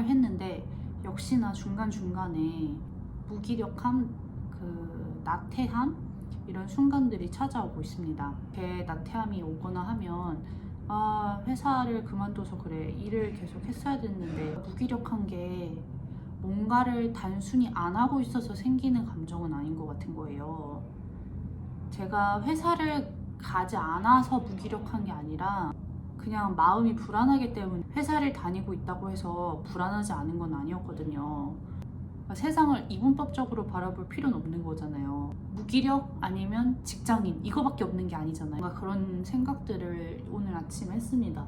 생각을 했는데 역시나 중간중간에 무기력함, 나태함 이런 순간들이 찾아오고 있습니다. 제 나태함이 오거나 하면 회사를 그만둬서 그래, 일을 계속 했어야 됐는데, 무기력한 게 뭔가를 단순히 안 하고 있어서 생기는 감정은 아닌 것 같은 거예요. 제가 회사를 가지 않아서 무기력한 게 아니라 그냥 마음이 불안하기 때문에 회사를 다니고 있다고 해서 불안하지 않은 건 아니었거든요. 그러니까 세상을 이분법적으로 바라볼 필요는 없는 거잖아요. 무기력 아니면 직장인 이거밖에 없는 게 아니잖아요. 뭔가 그런 생각들을 오늘 아침에 했습니다.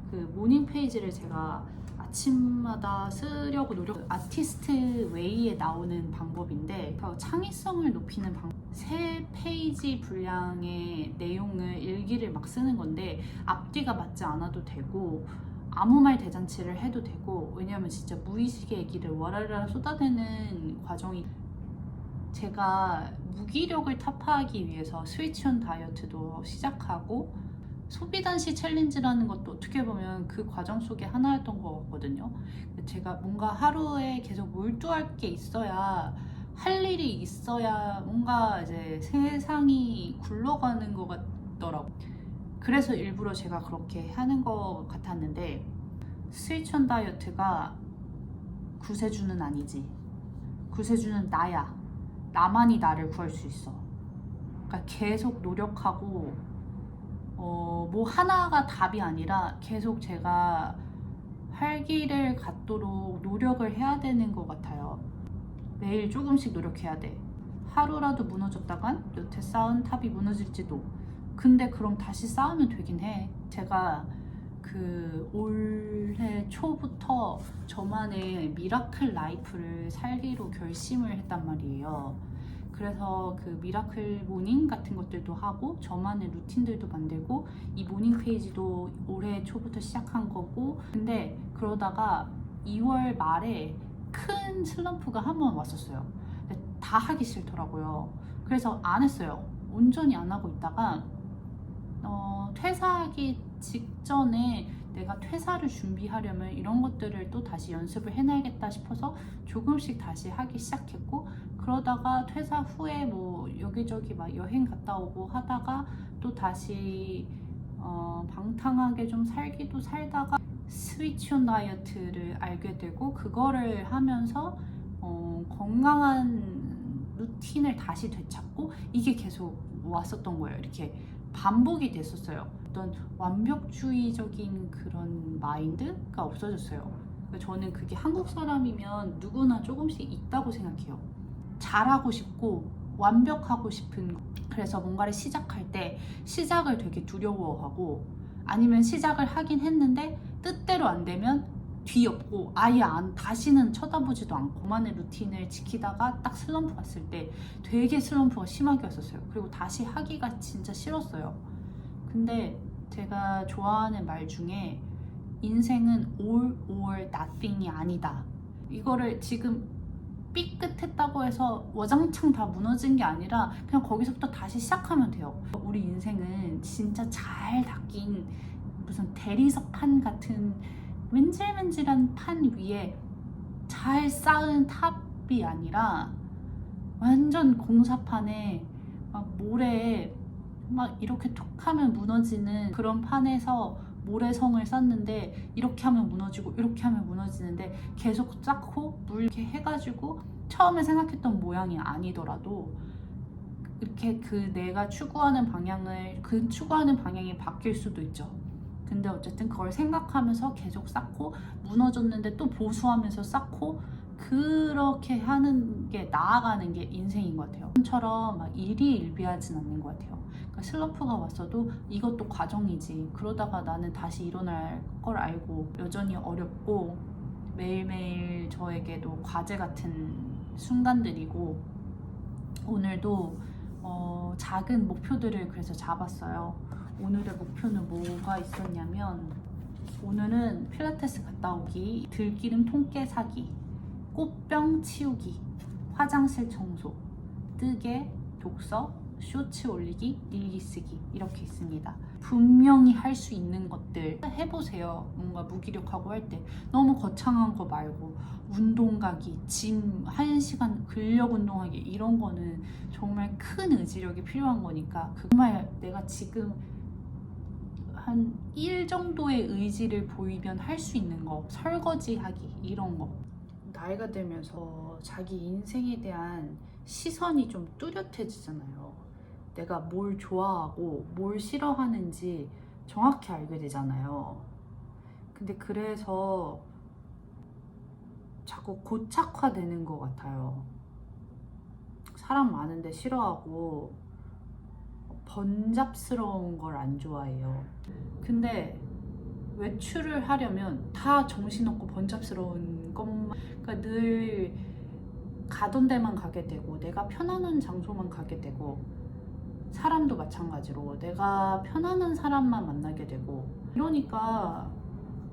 그 모닝 페이지를 제가 아침마다 쓰려고 아티스트 웨이에 나오는 방법인데, 창의성을 높이는 방법. 3페이지 분량의 내용을 일기를 막 쓰는 건데 앞뒤가 맞지 않아도 되고 아무 말 대잔치를 해도 되고, 왜냐면 진짜 무의식의 얘기를 와라라 쏟아내는 과정이, 제가 무기력을 타파하기 위해서 스위치 온 다이어트도 시작하고 소비단시 챌린지라는 것도 어떻게 보면 그 과정 속에 하나였던 것 같거든요. 제가 뭔가 하루에 계속 몰두할 게 있어야, 할 일이 있어야 뭔가 이제 세상이 굴러가는 것 같더라고. 그래서 일부러 제가 그렇게 하는 것 같았는데, 스위치 온 다이어트가 구세주는 아니지. 구세주는 나야. 나만이 나를 구할 수 있어. 그러니까 계속 노력하고 뭐 하나가 답이 아니라 계속 제가 활기를 갖도록 노력을 해야 되는 것 같아요. 매일 조금씩 노력해야 돼. 하루라도 무너졌다간 여태 쌓은 탑이 무너질지도. 근데 그럼 다시 쌓으면 되긴 해. 제가 올해 초부터 저만의 미라클 라이프를 살기로 결심을 했단 말이에요. 그래서 그 미라클 모닝 같은 것들도 하고 저만의 루틴들도 만들고, 이 모닝 페이지도 올해 초부터 시작한 거고. 근데 그러다가 2월 말에 큰 슬럼프가 한 번 왔었어요. 다 하기 싫더라고요. 그래서 안 했어요. 온전히 안 하고 있다가 퇴사하기 직전에 내가 퇴사를 준비하려면 이런 것들을 또 다시 연습을 해놔야겠다 싶어서 조금씩 다시 하기 시작했고, 그러다가 퇴사 후에 뭐 여기저기 막 여행 갔다 오고 하다가 또 다시 방탕하게 좀 살기도 살다가 스위치 온 다이어트를 알게 되고, 그거를 하면서 건강한 루틴을 다시 되찾고, 이게 계속 왔었던 거예요. 이렇게 반복이 됐었어요. 어떤 완벽주의적인 그런 마인드가 없어졌어요. 저는 그게 한국 사람이면 누구나 조금씩 있다고 생각해요. 잘하고 싶고 완벽하고 싶은 거. 그래서 뭔가를 시작할 때 시작을 되게 두려워하고, 아니면 시작을 하긴 했는데 뜻대로 안 되면 뒤엎고 아예 다시는 쳐다보지도 않고 그만의 루틴을 지키다가 딱 슬럼프 왔을 때 되게 슬럼프가 심하게 왔었어요. 그리고 다시 하기가 진짜 싫었어요. 근데 제가 좋아하는 말 중에 인생은 all or nothing이 아니다. 이거를 지금 삐끗했다고 해서 와장창 다 무너진 게 아니라 그냥 거기서부터 다시 시작하면 돼요. 우리 인생은 진짜 잘 닦인 무슨 대리석판 같은 맨질맨질한 판 위에 잘 쌓은 탑이 아니라 완전 공사판에 막 모래에 막 이렇게 톡 하면 무너지는 그런 판에서 모래성을 쌓는데, 이렇게 하면 무너지고 이렇게 하면 무너지는데 계속 쌓고 물 이렇게 해가지고 처음에 생각했던 모양이 아니더라도 이렇게 내가 추구하는 방향이 바뀔 수도 있죠. 근데 어쨌든 그걸 생각하면서 계속 쌓고, 무너졌는데 또 보수하면서 쌓고, 그렇게 하는 게, 나아가는 게 인생인 것 같아요. 처럼 막 일희일비하진 않는 것 같아요. 그러니까 슬럼프가 왔어도 이것도 과정이지. 그러다가 나는 다시 일어날 걸 알고, 여전히 어렵고 매일매일 저에게도 과제 같은 순간들이고, 오늘도 작은 목표들을 그래서 잡았어요. 오늘의 목표는 뭐가 있었냐면, 오늘은 필라테스 갔다 오기, 들기름 통깨 사기, 꽃병 치우기, 화장실 청소, 뜨개, 독서, 쇼츠 올리기, 일기 쓰기 이렇게 있습니다. 분명히 할 수 있는 것들 해보세요. 뭔가 무기력하고 할 때 너무 거창한 거 말고 운동 가기, 짐 1시간 근력 운동하기 이런 거는 정말 큰 의지력이 필요한 거니까 정말 내가 지금 한 1 정도의 의지를 보이면 할 수 있는 거, 설거지 하기 이런 거. 나이가 들면서 자기 인생에 대한 시선이 좀 뚜렷해지잖아요. 내가 뭘 좋아하고 뭘 싫어하는지 정확히 알게 되잖아요. 근데 그래서 자꾸 고착화되는 것 같아요. 사람 많은데 싫어하고 번잡스러운 걸 안 좋아해요. 근데 외출을 하려면 다 정신없고 번잡스러운 것만, 그러니까 늘 가던 데만 가게 되고 내가 편안한 장소만 가게 되고 사람도 마찬가지로 내가 편안한 사람만 만나게 되고 이러니까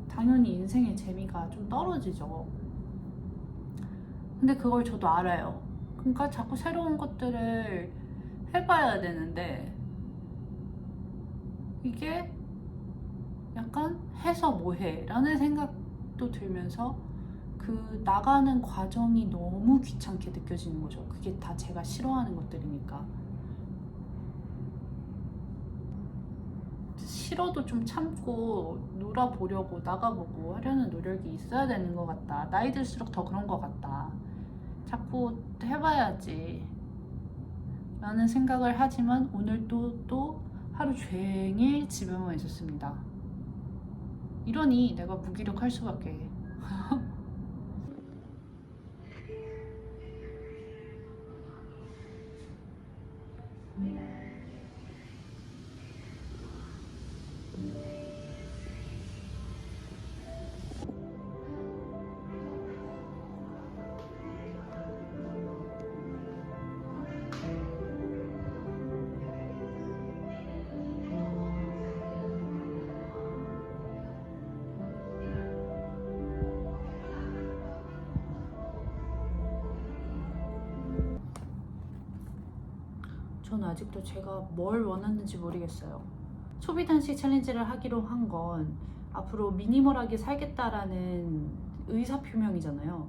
당연히 인생의 재미가 좀 떨어지죠. 근데 그걸 저도 알아요. 그러니까 자꾸 새로운 것들을 해봐야 되는데 이게 약간 해서 뭐해 라는 생각도 들면서 그 나가는 과정이 너무 귀찮게 느껴지는 거죠. 그게 다 제가 싫어하는 것들이니까. 싫어도 좀 참고 놀아보려고 나가보고 하려는 노력이 있어야 되는 것 같다. 나이 들수록 더 그런 것 같다. 자꾸 해봐야지 라는 생각을 하지만 오늘도 또 하루 종일 집에만 있었습니다. 이러니 내가 무기력할 수밖에. 전 아직도 제가 뭘 원하는지 모르겠어요. 소비단식 챌린지를 하기로 한 건 앞으로 미니멀하게 살겠다라는 의사표명이잖아요.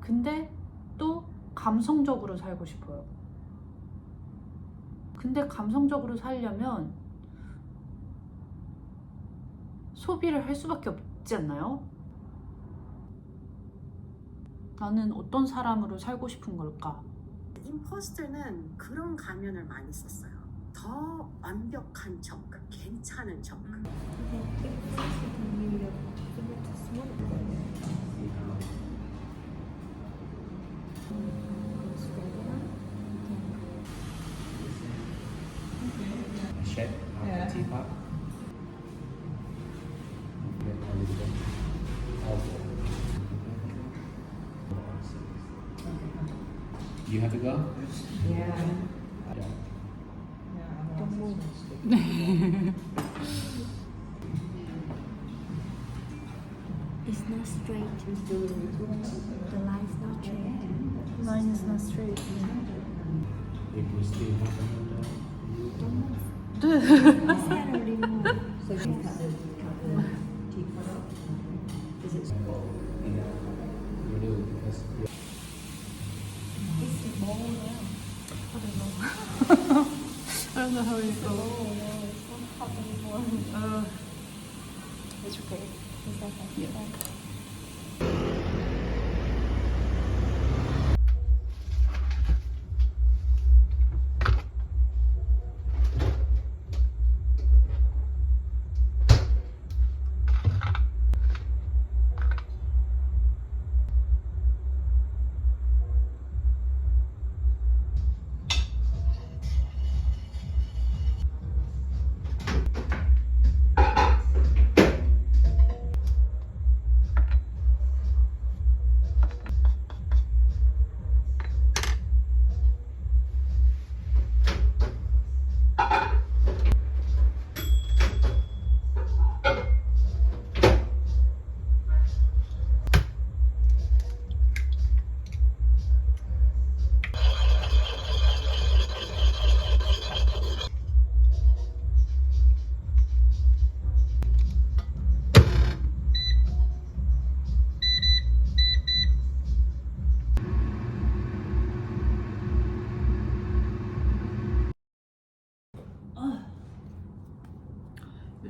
근데 또 감성적으로 살고 싶어요. 근데 감성적으로 살려면 소비를 할 수밖에 없지 않나요? 나는 어떤 사람으로 살고 싶은 걸까? 임포스터는 그런 가면을 많이 썼어요. 더 완벽한 척, 괜찮은 척. Shape of the teapot. You have to go? Yeah. Don't move. It's not straight. The line's not straight. Line is not straight. If you still have another, Don't move. What's that already move? So you cut the teapot off. Is it? you do because It's the bowl now. I don't know how you Oh, go. no, it's not hot anymore. It's okay. Is that like Yeah. that?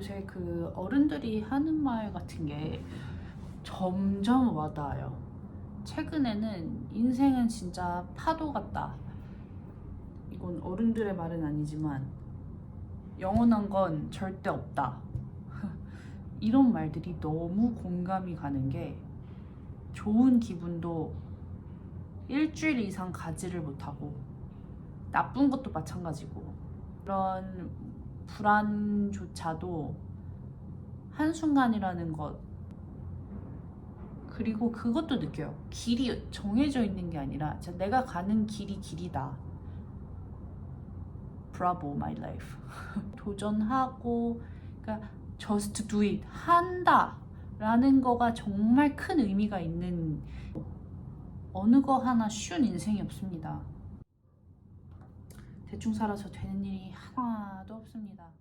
요새 그 어른들이 하는 말 같은 게 점점 와닿아요. 최근에는 인생은 진짜 파도 같다. 이건 어른들의 말은 아니지만 영원한 건 절대 없다. 이런 말들이 너무 공감이 가는 게 좋은 기분도 일주일 이상 가지를 못하고 나쁜 것도 마찬가지고 그런 불안조차도 한순간이라는 것 그리고 그것도 느껴요. 길이 정해져 있는 게 아니라 진짜 내가 가는 길이 길이다. Bravo my life. 도전하고 그러니까 just do it 한다 라는 거가 정말 큰 의미가 있는 어느 거 하나 쉬운 인생이 없습니다. 대충 살아서 되는 일이 하나도 없습니다.